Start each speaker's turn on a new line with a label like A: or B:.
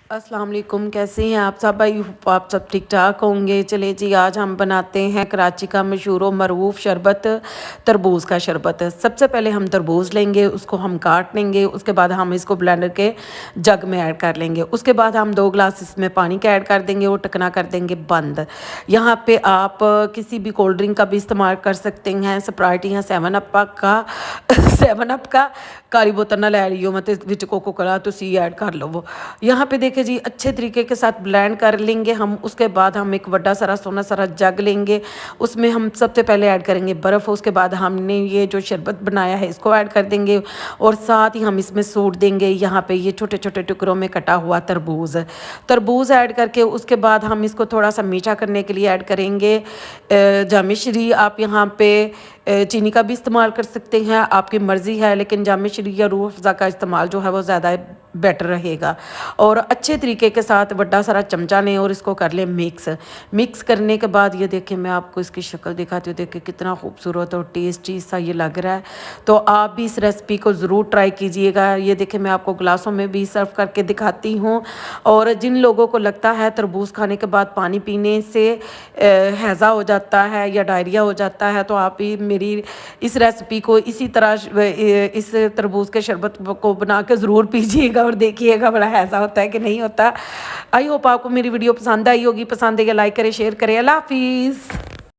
A: अस्सलाम वालेकुम, कैसे हैं आप सब? भाई आप सब ठीक ठाक होंगे। चले जी, आज हम बनाते हैं कराची का मशहूर व मरूफ शरबत, तरबूज का शरबत। सबसे पहले हम तरबूज लेंगे, उसको हम काट लेंगे। उसके बाद हम इसको ब्लेंडर के जग में ऐड कर लेंगे। उसके बाद हम 2 ग्लास इसमें पानी का ऐड कर देंगे और टकना कर देंगे बंद। यहाँ पे आप किसी भी कोल्ड ड्रिंक का भी इस्तेमाल कर सकते हैं, स्प्राइट या 7 अप का 7 अप का काली बोतल ना लै लियो, मतलब विच कोको कोला तुसी ऐड कर लो। यहाँ पे देखिए जी, अच्छे तरीके के साथ ब्लेंड कर लेंगे हम। उसके बाद हम एक बड़ा सारा सोना सारा जग लेंगे, उसमें हम सबसे पहले ऐड करेंगे बर्फ़। उसके बाद हमने ये जो शरबत बनाया है इसको ऐड कर देंगे और साथ ही हम इसमें सूट देंगे यहाँ पे ये छोटे छोटे टुकड़ों में कटा हुआ तरबूज ऐड करके उसके बाद हम इसको थोड़ा सा मीठा करने के लिए ऐड करेंगे जामिश्री। आप यहाँ पे चीनी का भी इस्तेमाल कर सकते हैं, आपकी मर्ज़ी है, लेकिन जामिश्री या रूह अफ़ज़ा का इस्तेमाल जो है वो ज़्यादा बेटर रहेगा। और अच्छे तरीके के साथ बड़ा सारा चमचा लें और इसको कर लें मिक्स करने के बाद ये देखें, मैं आपको इसकी शक्ल दिखाती हूँ। देखिए कितना खूबसूरत और टेस्टी सा ये लग रहा है। तो आप भी इस रेसिपी को ज़रूर ट्राई कीजिएगा। ये देखें, मैं आपको ग्लासों में भी सर्व करके दिखाती हूँ। और जिन लोगों को लगता है तरबूज खाने के बाद पानी पीने से हैज़ा हो जाता है या डायरिया हो जाता है, तो आप भी मेरी इस रेसिपी को इसी तरह इस तरबूज के शरबत को बना के ज़रूर पीजिएगा और देखिएगा बड़ा हैज़ा होता है कि नहीं होता। आई होप आपको मेरी वीडियो पसंद आई होगी। पसंद है लाइक करें, शेयर करें। अल्लाह हाफिज़।